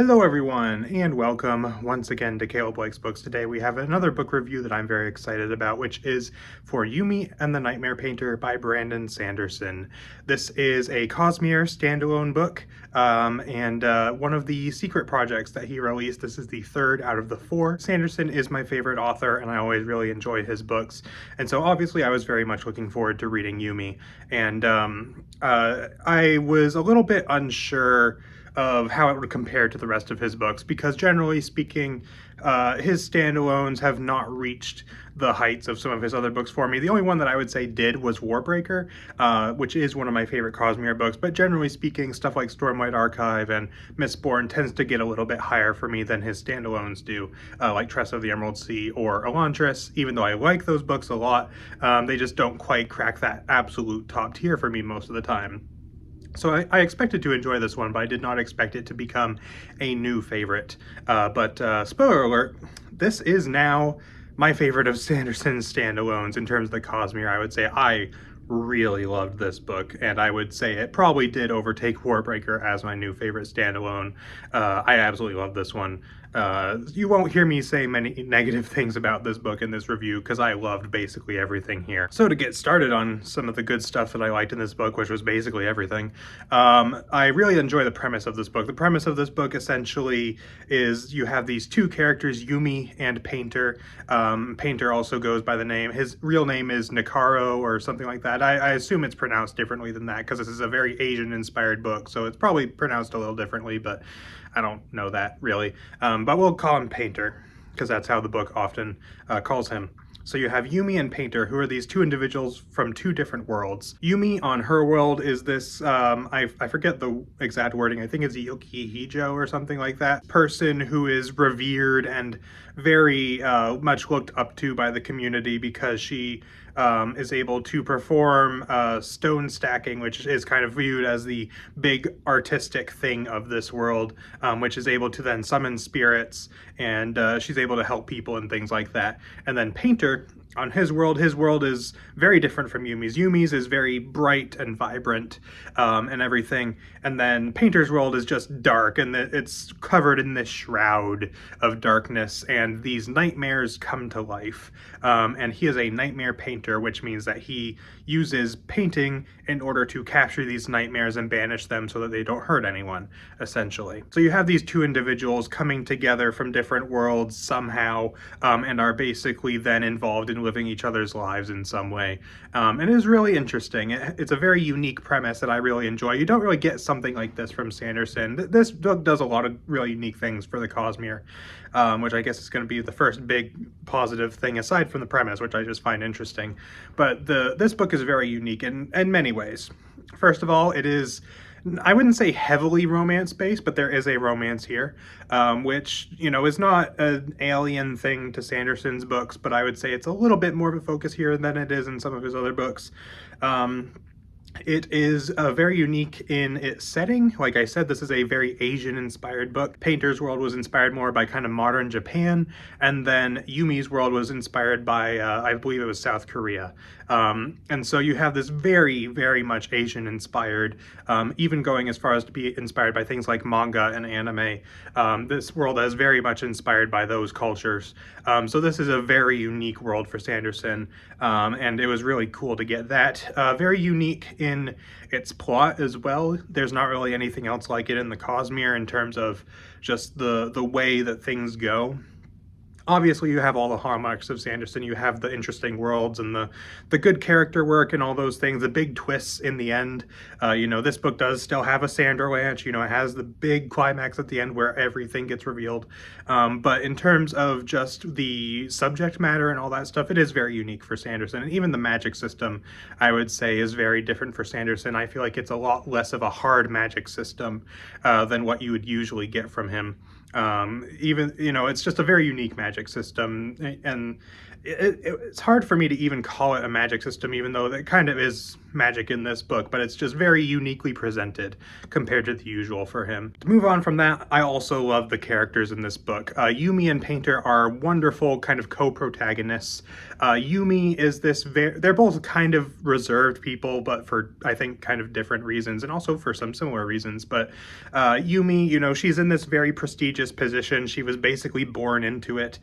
Hello everyone, and welcome once again to Caleb Blake's Books. Today we have another book review that I'm very excited about, which is for Yumi and the Nightmare Painter by Brandon Sanderson. This is a Cosmere standalone book, and one of the secret projects that he released. This is the third out of the four. Sanderson is my favorite author, and I always really enjoy his books, and so obviously I was very much looking forward to reading Yumi, and I was a little bit unsure of how it would compare to the rest of his books, because generally speaking, his standalones have not reached the heights of some of his other books for me. The only one that I would say did was Warbreaker, which is one of my favorite Cosmere books, but generally speaking, stuff like Stormlight Archive and Mistborn tends to get a little bit higher for me than his standalones do, like Tress of the Emerald Sea or Elantris. Even though I like those books a lot, they just don't quite crack that absolute top tier for me most of the time. So I expected to enjoy this one, but I did not expect it to become a new favorite. But spoiler alert, this is now my favorite of Sanderson's standalones in terms of the Cosmere. I would say I really loved this book, and I would say it probably did overtake Warbreaker as my new favorite standalone. I absolutely love this one. You won't hear me say many negative things about this book in this review, because I loved basically everything here. So to get started on some of the good stuff that I liked in this book, which was basically everything, I really enjoy the premise of this book. The premise of this book essentially is you have these two characters, Yumi and Painter. Painter also goes by the name, his real name is Nikaro or something like that. I assume it's pronounced differently than that, because this is a very Asian-inspired book, so it's probably pronounced a little differently, but I don't know that really. But we'll call him Painter, because that's how the book often calls him. So you have Yumi and Painter, who are these two individuals from two different worlds. Yumi, on her world, is this, I forget the exact wording, I think it's Yoki-Hijo or something like that, person who is revered and very much looked up to by the community because she is able to perform stone stacking, which is kind of viewed as the big artistic thing of this world, which is able to then summon spirits, and she's able to help people and things like that. And then Painter, on his world is very different from Yumi's. Yumi's is very bright and vibrant and everything, and then Painter's world is just dark, and it's covered in this shroud of darkness, and these nightmares come to life. And he is a nightmare painter, which means that he uses painting in order to capture these nightmares and banish them so that they don't hurt anyone, essentially. So you have these two individuals coming together from different worlds somehow, and are basically then involved in living each other's lives in some way. And it is really interesting. It's a very unique premise that I really enjoy. You don't really get something like this from Sanderson. This book does a lot of really unique things for the Cosmere, which I guess is going to be the first big positive thing aside from the premise, which I just find interesting. But this book is very unique in many ways. First of all, it is, I wouldn't say heavily romance-based, but there is a romance here, which, you know, is not an alien thing to Sanderson's books, but I would say it's a little bit more of a focus here than it is in some of his other books. It is very unique in its setting. Like I said, this is a very Asian-inspired book. Painter's world was inspired more by kind of modern Japan, and then Yumi's world was inspired by, I believe it was South Korea. And so you have this very, very much Asian-inspired, even going as far as to be inspired by things like manga and anime. This world is very much inspired by those cultures. So this is a very unique world for Sanderson, and it was really cool to get that. Very unique in its plot as well. There's not really anything else like it in the Cosmere in terms of just the way that things go. Obviously, you have all the hallmarks of Sanderson. You have the interesting worlds and the good character work and all those things, the big twists in the end. You know, this book does still have a Sanderlanche. You know, it has the big climax at the end where everything gets revealed. But in terms of just the subject matter and all that stuff, it is very unique for Sanderson. And even the magic system, I would say, is very different for Sanderson. I feel like it's a lot less of a hard magic system than what you would usually get from him. Even, it's just a very unique magic system, and it's hard for me to even call it a magic system, even though it kind of is magic in this book, but it's just very uniquely presented compared to the usual for him. To move on from that, I also love the characters in this book. Yumi and Painter are wonderful kind of co-protagonists. Yumi is they're both kind of reserved people, but for, I think, kind of different reasons, and also for some similar reasons. But Yumi, she's in this very prestigious position. She was basically born into it.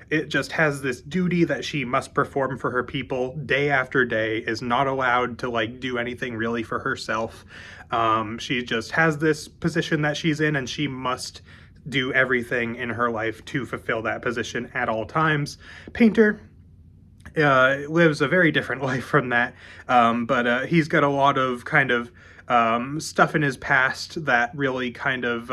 It just has this duty that she must perform for her people day after day, is not allowed to like do anything really for herself. She just has this position that she's in, and she must do everything in her life to fulfill that position at all times. Painter lives a very different life from that, but he's got a lot of kind of stuff in his past that really kind of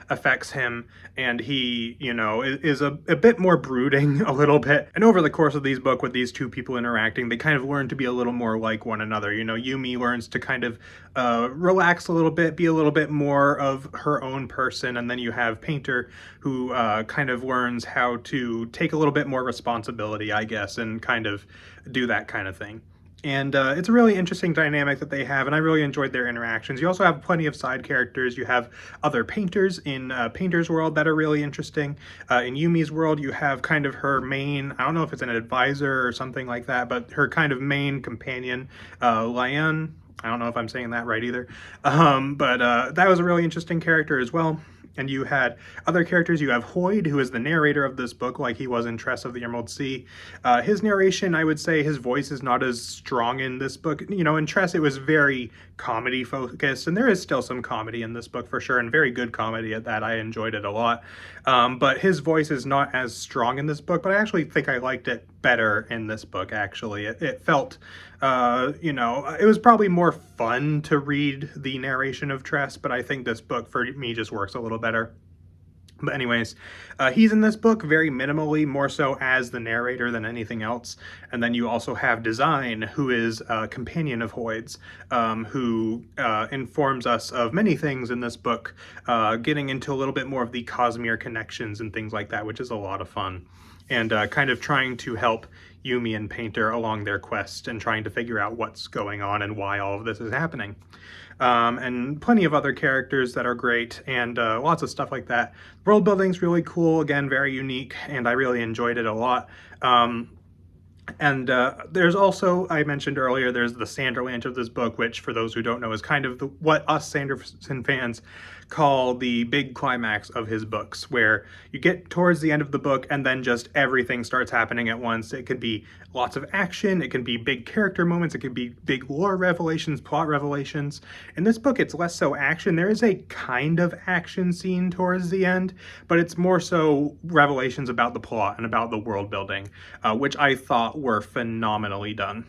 affects him, and he, is a bit more brooding a little bit. And over the course of these books, with these two people interacting, they kind of learn to be a little more like one another. Yumi learns to kind of relax a little bit, be a little bit more of her own person, and then you have Painter, who kind of learns how to take a little bit more responsibility, I guess, and kind of do that kind of thing. And it's a really interesting dynamic that they have, and I really enjoyed their interactions. You also have plenty of side characters. You have other painters in Painter's world that are really interesting. In Yumi's world, you have kind of her main, I don't know if it's an advisor or something like that, but her kind of main companion, Lian. I don't know if I'm saying that right either. But that was a really interesting character as well. And you had other characters. You have Hoyd, who is the narrator of this book, like he was in Tress of the Emerald Sea. His narration, I would say his voice is not as strong in this book. In Tress, it was very comedy focused, and there is still some comedy in this book for sure, and very good comedy at that. I enjoyed it a lot. But his voice is not as strong in this book, but I actually think I liked it better in this book, actually. It felt, it was probably more fun to read the narration of Tress, but I think this book for me just works a little better. But anyways, he's in this book very minimally, more so as the narrator than anything else. And then you also have Design, who is a companion of Hoyd's, who informs us of many things in this book, getting into a little bit more of the Cosmere connections and things like that, which is a lot of fun. And kind of trying to help Yumi and Painter along their quest and trying to figure out what's going on and why all of this is happening. And plenty of other characters that are great, and lots of stuff like that. World building's really cool, again, very unique, and I really enjoyed it a lot. There's also, I mentioned earlier, there's the Sanderland of this book, which, for those who don't know, is kind of what us Sanderson fans call the big climax of his books, where you get towards the end of the book and then just everything starts happening at once. It could be lots of action, it can be big character moments, it could be big lore revelations, plot revelations. In this book, it's less so action. There is a kind of action scene towards the end, but it's more so revelations about the plot and about the world building, which I thought were phenomenally done.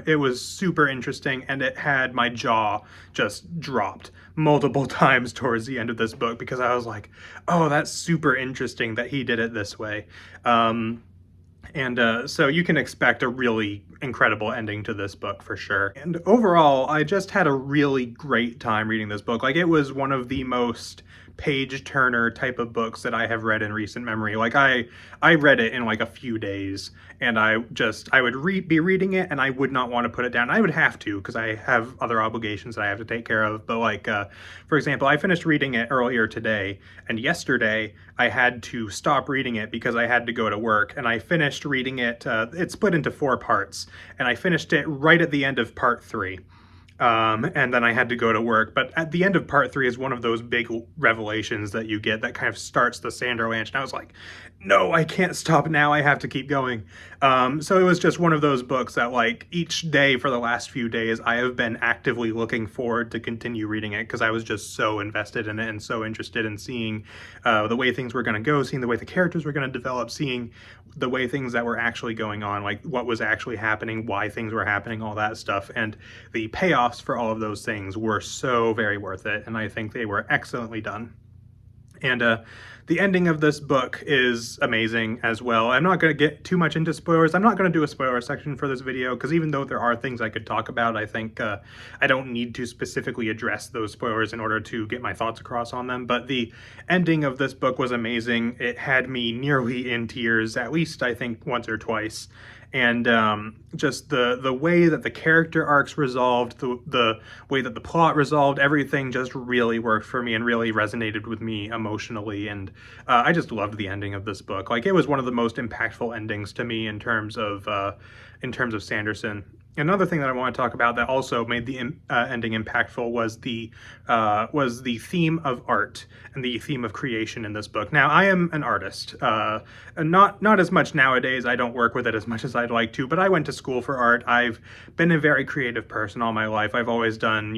It was super interesting, and it had my jaw just dropped multiple times towards the end of this book, because I was like, oh, that's super interesting that he did it this way. So you can expect a really incredible ending to this book for sure. And overall, I just had a really great time reading this book. Like, it was one of the most page turner type of books that I have read in recent memory. Like, I read it in like a few days, and I would be reading it, and I would not want to put it down. I would have to, because I have other obligations that I have to take care of. But like, for example, I finished reading it earlier today, and yesterday I had to stop reading it because I had to go to work, and I finished reading it. It's split into 4 parts, and I finished it right at the end of part 3. And then I had to go to work. But at the end of part 3 is one of those big revelations that you get that kind of starts the Sanderland. And I was like, no, I can't stop now. I have to keep going. So it was just one of those books that, like, each day for the last few days, I have been actively looking forward to continue reading it, because I was just so invested in it and so interested in seeing the way things were going to go, seeing the way the characters were going to develop, seeing the way things that were actually going on, like what was actually happening, why things were happening, all that stuff. And the payoffs for all of those things were so very worth it, and I think they were excellently done. And the ending of this book is amazing as well. I'm not going to get too much into spoilers. I'm not going to do a spoiler section for this video because even though there are things I could talk about, I think I don't need to specifically address those spoilers in order to get my thoughts across on them. But the ending of this book was amazing. It had me nearly in tears, at least I think once or twice. And just the way that the character arcs resolved, the way that the plot resolved, everything just really worked for me and really resonated with me emotionally. And I just loved the ending of this book. Like, it was one of the most impactful endings to me in terms of Sanderson. Another thing that I want to talk about that also made the ending impactful was the theme of art and the theme of creation in this book. Now, I am an artist, and not as much nowadays. I don't work with it as much as I'd like to, but I went to school for art. I've been a very creative person all my life. I've always done,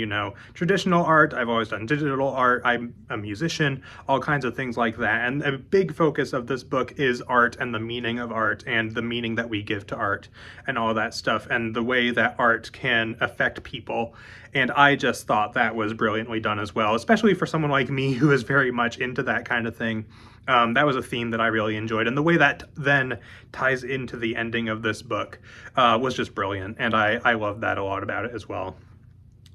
traditional art. I've always done digital art. I'm a musician, all kinds of things like that. And a big focus of this book is art and the meaning of art and the meaning that we give to art and all that stuff and the way that art can affect people. And I just thought that was brilliantly done as well, especially for someone like me who is very much into that kind of thing. That was a theme that I really enjoyed, and the way that then ties into the ending of this book was just brilliant, and I love that a lot about it as well.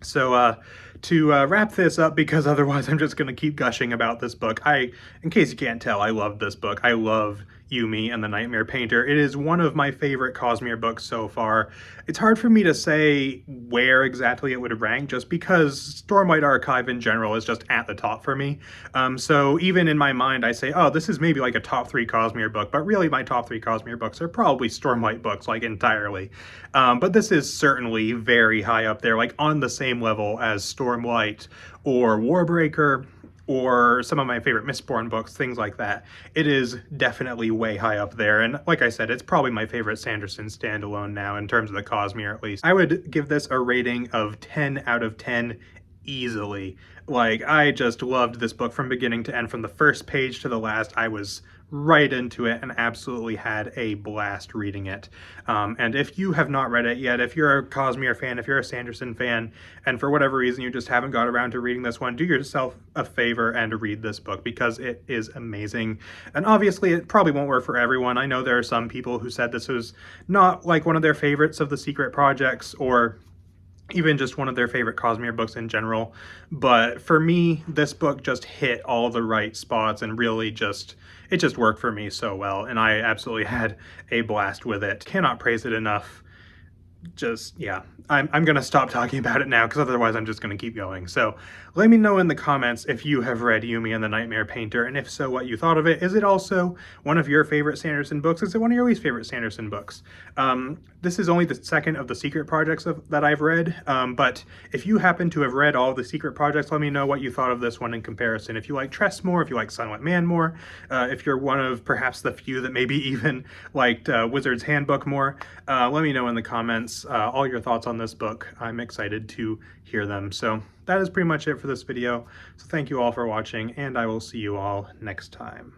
So to wrap this up, because otherwise I'm just going to keep gushing about this book, in case you can't tell, I love this book. I love Yumi and the Nightmare Painter. It is one of my favorite Cosmere books so far. It's hard for me to say where exactly it would rank, just because Stormlight Archive in general is just at the top for me. So even in my mind, I say, oh, this is maybe like a top 3 Cosmere book, but really my top 3 Cosmere books are probably Stormlight books, like entirely. But this is certainly very high up there, like on the same level as Stormlight or Warbreaker, or some of my favorite Mistborn books, things like that. It is definitely way high up there, and like I said, it's probably my favorite Sanderson standalone now, in terms of the Cosmere at least. I would give this a rating of 10 out of 10 easily. Like, I just loved this book from beginning to end. From the first page to the last, I was right into it and absolutely had a blast reading it. And if you have not read it yet, if you're a Cosmere fan, if you're a Sanderson fan, and for whatever reason you just haven't got around to reading this one, do yourself a favor and read this book, because it is amazing. And obviously it probably won't work for everyone. I know there are some people who said this was not like one of their favorites of the Secret Projects, or even just one of their favorite Cosmere books in general. But for me, this book just hit all the right spots and really it just worked for me so well, and I absolutely had a blast with it. Cannot praise it enough. Yeah, I'm gonna stop talking about it now, because otherwise I'm just gonna keep going. So let me know in the comments if you have read Yumi and the Nightmare Painter, and if so, what you thought of it. Is it also one of your favorite Sanderson books? Is it one of your least favorite Sanderson books? This is only the second of the Secret Projects that I've read, but if you happen to have read all of the Secret Projects, let me know what you thought of this one in comparison. If you like Tress more, if you like Silent Man more, if you're one of perhaps the few that maybe even liked Wizard's Handbook more, let me know in the comments all your thoughts on this book. I'm excited to hear them. So that is pretty much it for this video. So thank you all for watching, and I will see you all next time.